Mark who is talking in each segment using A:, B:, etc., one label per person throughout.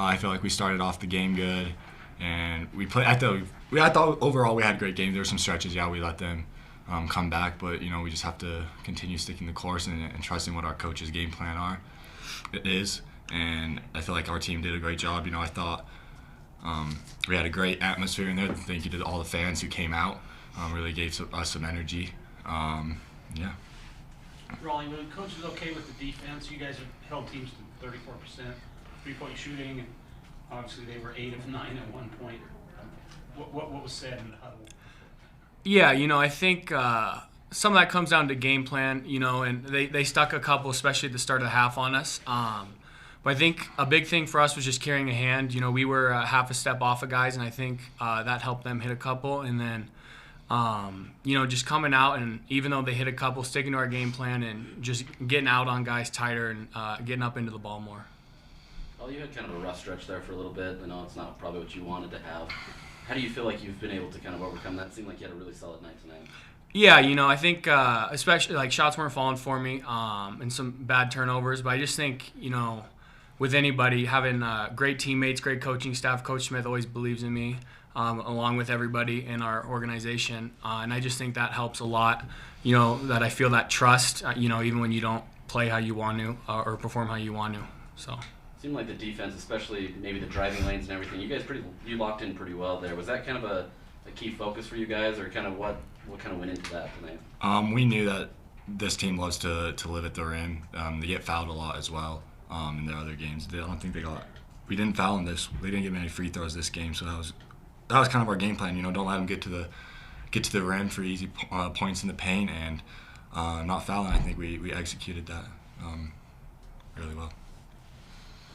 A: I feel like we started off the game good, and we played. I thought overall we had great games. There were some stretches, we let them come back, but we just have to continue sticking the course and trusting what our coach's game plan is. And I feel like our team did a great job. I thought we had a great atmosphere in there. Thank you to all the fans who came out. Really gave us some energy. Yeah.
B: Raleigh, when the coach is okay with the defense, you guys have held teams to 34% three-point shooting, and obviously they were 8 of 9 at one point. What was said in the huddle?
C: Yeah, I think some of that comes down to game plan, and they stuck a couple, especially at the start of the half, on us. But I think a big thing for us was just carrying a hand. We were half a step off of guys, and I think that helped them hit a couple. And then, just coming out, and even though they hit a couple, sticking to our game plan and just getting out on guys tighter and getting up into the ball more.
D: Well, you had kind of a rough stretch there for a little bit. I know it's not probably what you wanted to have. How do you feel like you've been able to kind of overcome that? It seemed like you had a really solid night tonight.
C: Yeah, I think especially like shots weren't falling for me and some bad turnovers. But I just think, with anybody, having great teammates, great coaching staff, Coach Smith always believes in me along with everybody in our organization. And I just think that helps a lot, that I feel that trust, even when you don't play how you want to or perform how you want to. So.
D: Seemed like the defense, especially maybe the driving lanes and everything, you locked in pretty well there. Was that kind of a key focus for you guys, or kind of what kind of went into that tonight?
A: We knew that this team loves to live at the rim. They get fouled a lot as well in their other games. I don't think we didn't foul in this. They didn't get many free throws this game, so that was kind of our game plan. Don't let them get to the rim for easy points in the paint and not fouling. I think we executed that really well.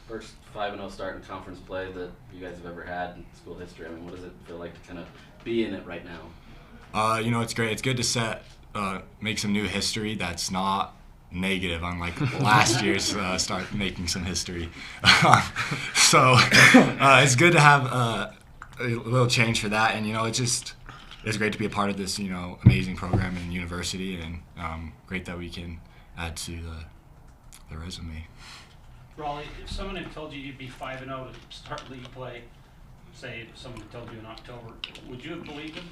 D: First 5-0 start in conference play that you guys have ever had in school history. I mean, what does it feel like to kind of be in it right now?
A: It's great. It's good to make some new history that's not negative, unlike last year's start making some history. So it's good to have a little change for that, and it's great to be a part of this amazing program and university, and great that we can add to the resume.
B: Raleigh, if someone had told you you'd be 5-0 to start league play, say if someone had told you in October, would you have believed him?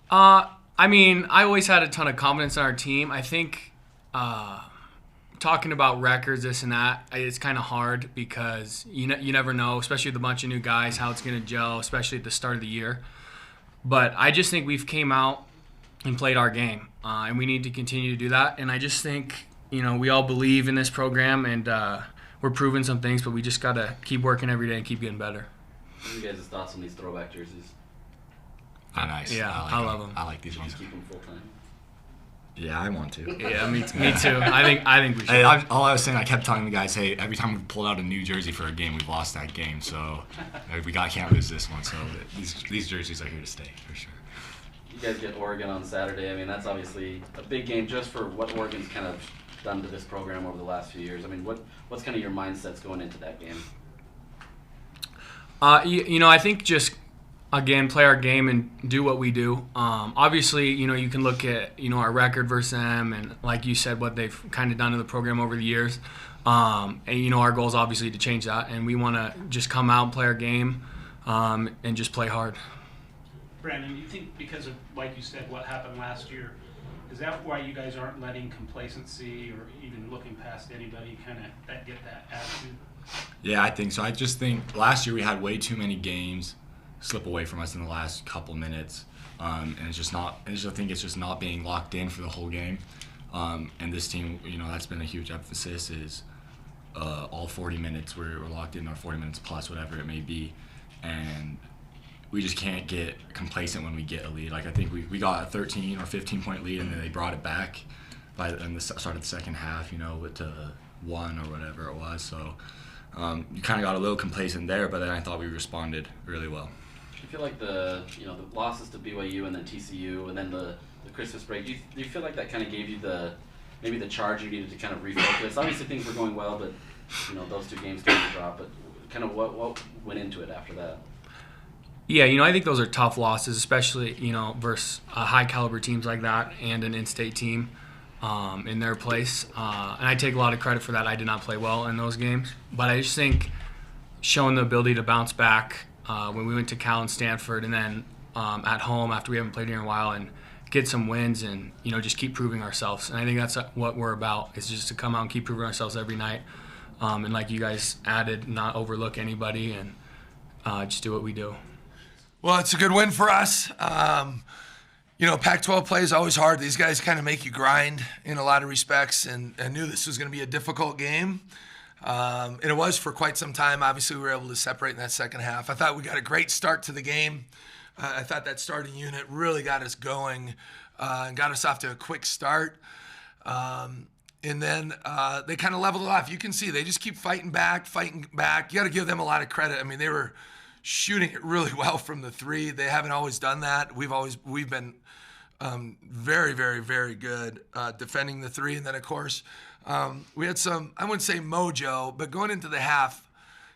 C: I mean, I always had a ton of confidence in our team. I think talking about records, this and that, it's kind of hard because you never know, especially with a bunch of new guys, how it's going to gel, especially at the start of the year. But I just think we've came out and played our game, and we need to continue to do that. And I just think, we all believe in this program, and we're proving some things, but we just got to keep working every day and keep getting better.
D: What are you guys' thoughts on these throwback jerseys?
A: Oh, nice.
C: Yeah, I love them.
A: I like these ones.
D: Keep them full time.
A: Yeah, I want to.
C: Yeah, me too. I think we should.
A: Hey, all I was saying, I kept telling the guys, hey, every time we pulled out a new jersey for a game, we've lost that game. So can't lose this one. So these jerseys are here to stay for sure.
D: You guys get Oregon on Saturday. I mean, that's obviously a big game just for what Oregon's kind of done to this program over the last few years. I mean, what's kind of your mindsets going into that game?
C: I think just, again, play our game and do what we do. Obviously, you can look at, our record versus them and, like you said, what they've kind of done to the program over the years. And, our goal is obviously to change that, and we want to just come out and play our game and just play hard.
B: Brandon, do you think because of, like you said, what happened last year, is that why you guys aren't letting complacency or even looking past anybody kind of get that attitude?
A: Yeah, I think so. I just think last year we had way too many games slip away from us in the last couple minutes, and it's just not. I just think it's just not being locked in for the whole game. And this team, that's been a huge emphasis is all 40 minutes we're locked in, or 40 minutes plus, whatever it may be, and we just can't get complacent when we get a lead. Like I think we got a 13 or 15 point lead, and then they brought it back in the start of the second half, to 1 or whatever it was. So you kind of got a little complacent there, but then I thought we responded really well.
D: Do you feel like the losses to BYU and then TCU and then the Christmas break, do you feel like that kind of gave you maybe the charge you needed to kind of refocus? Obviously things were going well, but those two games kind of dropped. But kind of what went into it after that?
C: Yeah, I think those are tough losses, especially, versus high caliber teams like that and an in-state team in their place. And I take a lot of credit for that. I did not play well in those games. But I just think shown the ability to bounce back when we went to Cal and Stanford, and then at home after we haven't played here in a while, and get some wins and just keep proving ourselves. And I think that's what we're about, is just to come out and keep proving ourselves every night. And like you guys added, not overlook anybody and just do what we do.
E: Well, it's a good win for us. Pac-12 play is always hard. These guys kind of make you grind in a lot of respects, and I knew this was going to be a difficult game. And it was for quite some time. Obviously, we were able to separate in that second half. I thought we got a great start to the game. I thought that starting unit really got us going and got us off to a quick start. And then they kind of leveled it off. You can see they just keep fighting back. You got to give them a lot of credit. I mean, they were shooting it really well from the three. They haven't always done that. We've been very, very, very good defending the three. And then, of course, we had some, I wouldn't say mojo, but going into the half,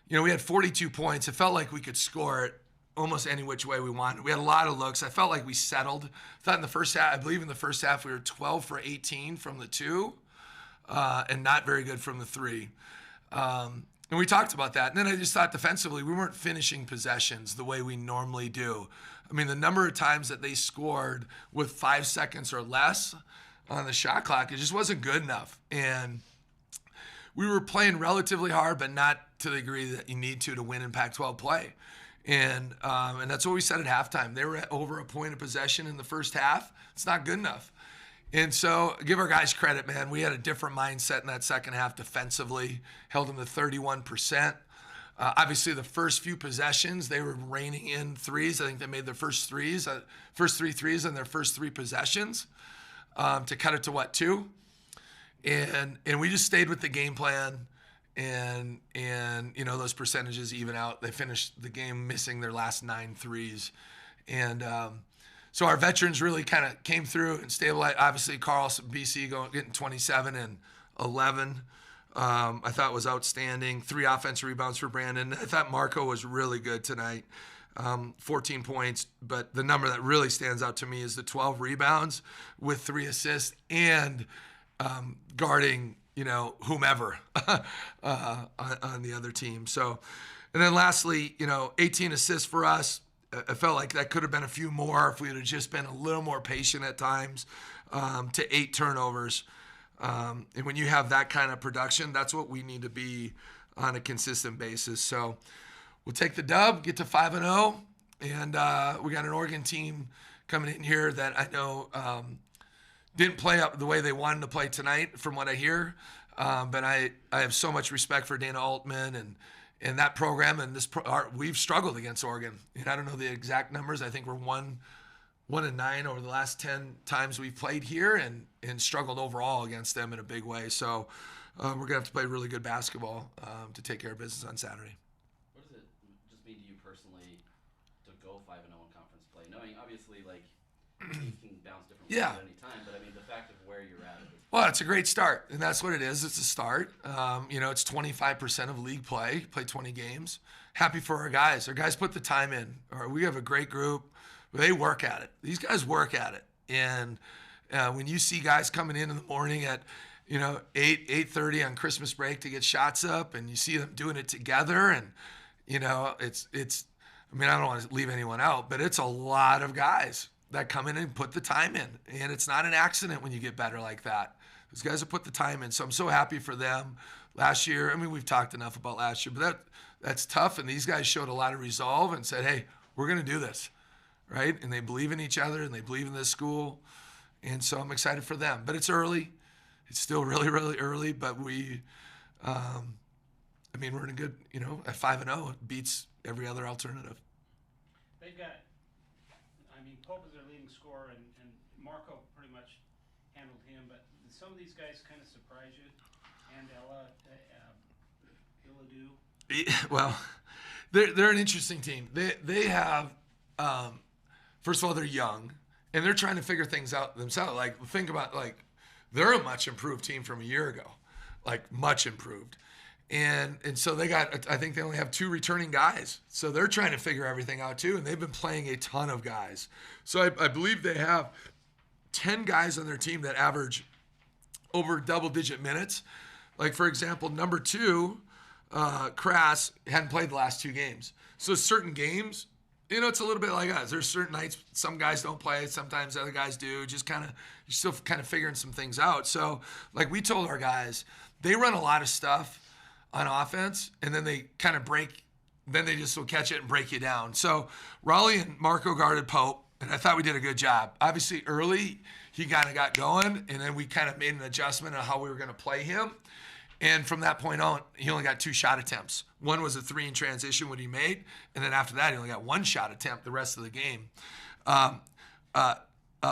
E: we had 42 points. It felt like we could score it almost any which way we wanted. We had a lot of looks. I felt like we settled. I believe in the first half we were 12 for 18 from the two and not very good from the three. And we talked about that. And then I just thought defensively we weren't finishing possessions the way we normally do. I mean, the number of times that they scored with 5 seconds or less on the shot clock, it just wasn't good enough. And we were playing relatively hard, but not to the degree that you need to win in Pac-12 play. And that's what we said at halftime. They were at over a point of possession in the first half. It's not good enough. And so give our guys credit, man. We had a different mindset in that second half defensively, held them to 31%. Obviously, the first few possessions, they were reining in threes. I think they made their first three threes in their first three possessions to cut it to, 2? And we just stayed with the game plan. And those percentages even out. They finished the game missing their last 9 threes. And so our veterans really kind of came through and stabilized. Obviously, Carlson, BC, getting 27 and 11. I thought was outstanding. 3 offensive rebounds for Brandon. I thought Marco was really good tonight. 14 points. But the number that really stands out to me is the 12 rebounds with 3 assists and guarding whomever on the other team. So, and then lastly, 18 assists for us. I felt like that could have been a few more if we had just been a little more patient at times, to 8 turnovers. And when you have that kind of production, that's what we need to be on a consistent basis. So we'll take the dub, get to 5-0, and we got an Oregon team coming in here that I know didn't play up the way they wanted to play tonight, from what I hear. But I have so much respect for Dana Altman and that program. And we've struggled against Oregon. And I don't know the exact numbers. I think we're 1-9 over the last 10 times we've played here, and struggled overall against them in a big way. So we're going to have to play really good basketball to take care of business on Saturday.
D: What does it just mean to you personally to go 5-0 in conference play? Knowing, obviously, teams can bounce different ways at any time, but I mean, the fact of where you're at.
E: Well, it's a great start, and that's what it is. It's a start. It's 25% of league play 20 games. Happy for our guys. Our guys put the time in. We have a great group. They work at it. These guys work at it. And when you see guys coming in the morning at 8:30 on Christmas break to get shots up, and you see them doing it together, and it's I don't want to leave anyone out, but it's a lot of guys that come in and put the time in. And it's not an accident when you get better like that. Those guys have put the time in. So I'm so happy for them. Last year, we've talked enough about last year, but that's tough. And these guys showed a lot of resolve and said, hey, we're going to do this, right? And they believe in each other, and they believe in this school. And so I'm excited for them. But it's early. It's still really, really early. But we're in a good, at 5-0, it beats every other alternative.
B: They've got, Pope is their leading scorer, and Marco pretty much handled him. But did some of these guys kind of surprise you? And Illadu?
E: Well, they're an interesting team. They have, first of all, they're young, and they're trying to figure things out themselves. Think about, they're a much improved team from a year ago, much improved. And so they got, I think they only have 2 returning guys. So they're trying to figure everything out too. And they've been playing a ton of guys. So I believe they have 10 guys on their team that average over double-digit minutes. For example, number 2 Crass hadn't played the last 2 games. So certain games, it's a little bit like us. There's certain nights some guys don't play, sometimes other guys do. Just you're still kind of figuring some things out. So like we told our guys, they run a lot of stuff on offense, and then they kind of then they just will catch it and break you down. So Raleigh and Marco guarded Pope, and I thought we did a good job. Obviously early, he kind of got going, and then we kind of made an adjustment on how we were going to play him. And from that point on, he only got 2 shot attempts. One was a 3 in transition when he made, and then after that, he only got 1 shot attempt the rest of the game.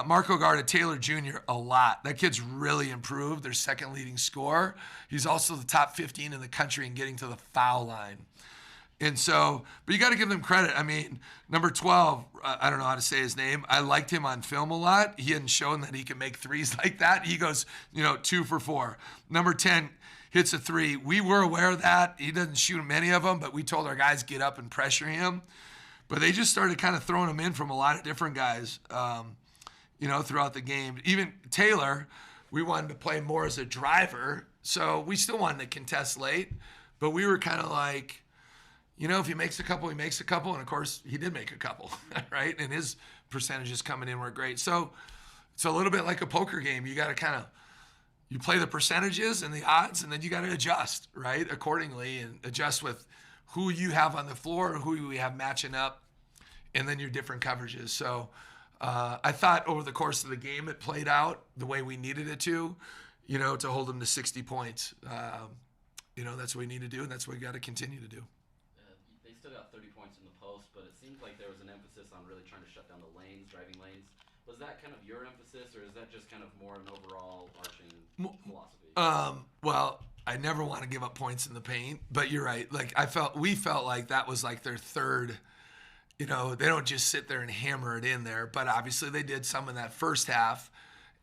E: Marco guarded Taylor Jr. a lot. That kid's really improved, their second leading scorer. He's also the top 15 in the country in getting to the foul line. And so, but you got to give them credit. I mean, number 12, I don't know how to say his name. I liked him on film a lot. He hadn't shown that he can make threes like that. He goes, 2 for 4. Number 10 hits a 3. We were aware of that. He doesn't shoot many of them, but we told our guys get up and pressure him. But they just started kind of throwing him in from a lot of different guys, throughout the game. Even Taylor, we wanted to play more as a driver, so we still wanted to contest late. But we were kind of like, if he makes a couple, he makes a couple. And, of course, he did make a couple, right? And his percentages coming in were great. So it's a little bit like a poker game. You got to you play the percentages and the odds, and then you got to adjust, right, accordingly, and adjust with who you have on the floor, who you have matching up, and then your different coverages. So I thought over the course of the game it played out the way we needed it to hold them to 60 points. That's what we need to do, and that's what we got to continue to do.
D: They still got 30 points in the post, but it seems like there was an emphasis on really trying to shut down the lanes, driving lanes. Was that kind of your emphasis, or is that just kind of more an overall arching philosophy?
E: Well, I never want to give up points in the paint, but you're right. Like we felt like that was like their third. They don't just sit there and hammer it in there, but obviously they did some in that first half,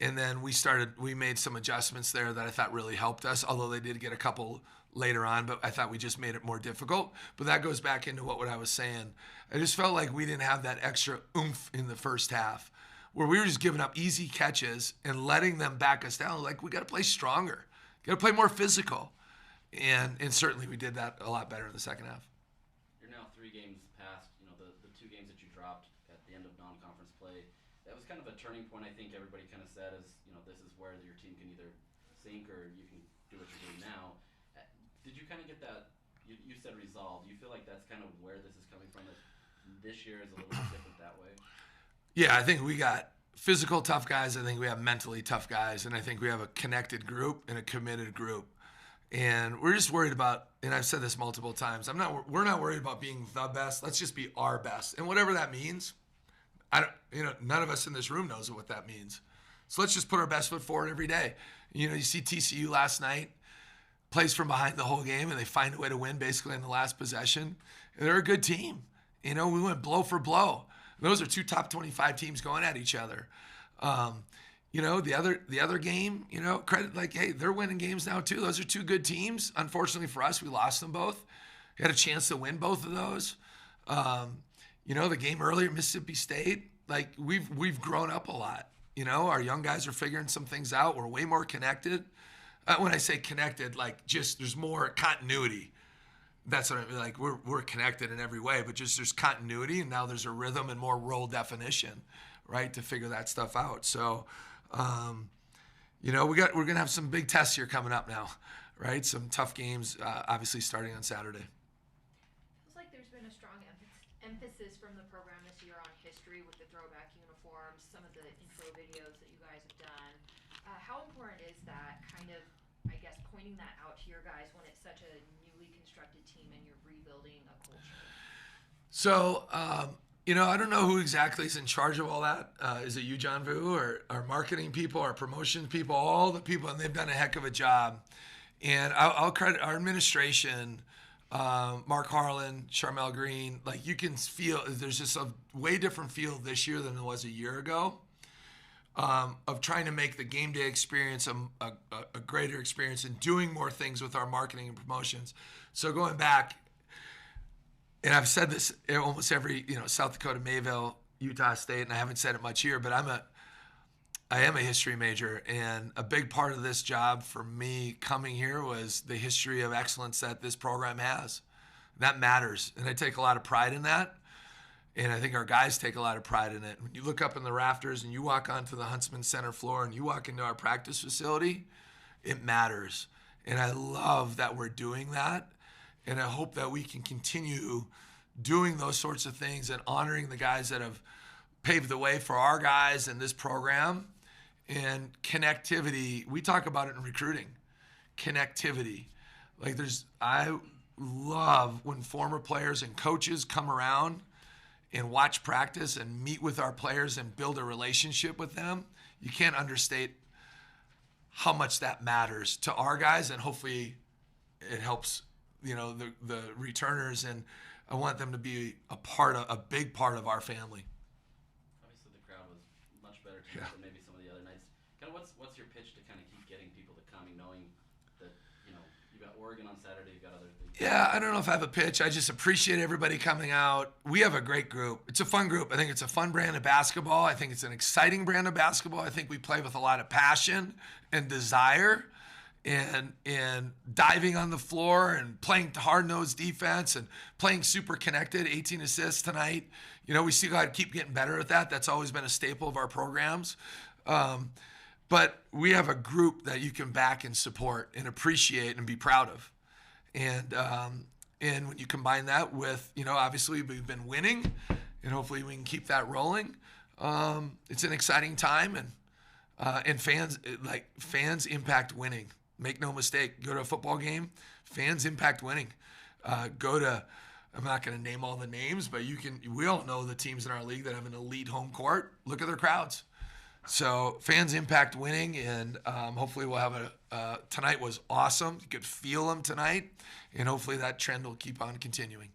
E: and then we made some adjustments there that I thought really helped us, although they did get a couple later on, but I thought we just made it more difficult. But that goes back into what I was saying. I just felt like we didn't have that extra oomph in the first half, where we were just giving up easy catches and letting them back us down. Like, we got to play stronger, got to play more physical, and certainly we did that a lot better in the second half.
D: You're now 3 games past, the 2 games that you dropped at the end of non-conference play. That was kind of a turning point. I think everybody kind of said this is where your team can either sink or you can do what you're doing now. Did you kind of get that? You said resolve. Do you feel like that's kind of where this is coming from? That this year is a little bit different that way?
E: Yeah, I think we got physical tough guys. I think we have mentally tough guys, and I think we have a connected group and a committed group. And we're just worried about, and I've said this multiple times, we're not worried about being the best. Let's just be our best. And whatever that means, none of us in this room knows what that means. So let's just put our best foot forward every day. You see TCU last night, plays from behind the whole game, and they find a way to win basically in the last possession. And they're a good team. We went blow for blow. Those are 2 top 25 teams going at each other. The other game, credit, like, hey, they're winning games now too. Those are 2 good teams. Unfortunately for us, we lost them both. We had a chance to win both of those. The game earlier, Mississippi State, like, we've grown up a lot. Our young guys are figuring some things out. We're way more connected. When I say connected, like, just there's more continuity. That's what I mean. Like, we're connected in every way, but just there's continuity, and now there's a rhythm and more role definition, right, to figure that stuff out. So, we're gonna have some big tests here coming up now, right? Some tough games, obviously starting on Saturday.
F: Feels like there's been a strong emphasis from the program this year on history with the throwback uniforms, some of the intro videos that you guys have done. How important is that kind of, I guess, pointing that out to your guys when it's such a newly constructed team and you're rebuilding a culture?
E: So, I don't know who exactly is in charge of all that. Is it you, John Vu, or our marketing people, our promotion people, all the people, and they've done a heck of a job. And I'll credit our administration, Mark Harlan, Charmel Green. Like, you can feel there's just a way different feel this year than there was a year ago. Of trying to make the game day experience a greater experience and doing more things with our marketing and promotions. So going back, and I've said this almost every, South Dakota, Mayville, Utah State, and I haven't said it much here, but I am a history major, and a big part of this job for me coming here was the history of excellence that this program has. That matters, and I take a lot of pride in that, and I think our guys take a lot of pride in it. When you look up in the rafters and you walk onto the Huntsman Center floor and you walk into our practice facility, it matters. And I love that we're doing that, and I hope that we can continue doing those sorts of things and honoring the guys that have paved the way for our guys in this program. And connectivity, we talk about it in recruiting. Connectivity. I love when former players and coaches come around and watch practice and meet with our players and build a relationship with them. You can't understate how much that matters to our guys, and hopefully it helps, the returners, and I want them to be a big part of our family.
D: Obviously, the crowd was much better tonight than maybe some of the other nights. Kind of what's your pitch to kind of keep getting people to come, knowing that you got Oregon on Saturday, you got other things.
E: Yeah, I don't know if I have a pitch. I just appreciate everybody coming out. We have a great group. It's a fun group. I think it's a fun brand of basketball. I think it's an exciting brand of basketball. I think we play with a lot of passion and desire, and diving on the floor and playing hard-nosed defense and playing super connected. 18 assists tonight. We still got to keep getting better at that. That's always been a staple of our programs. But we have a group that you can back and support and appreciate and be proud of. And when you combine that with, obviously we've been winning, and hopefully we can keep that rolling. It's an exciting time, and fans impact winning. Make no mistake. Go to a football game, fans impact winning. I'm not going to name all the names, but we all know the teams in our league that have an elite home court. Look at their crowds. So fans impact winning, and hopefully we'll have tonight was awesome. You could feel them tonight, and hopefully that trend will keep on continuing.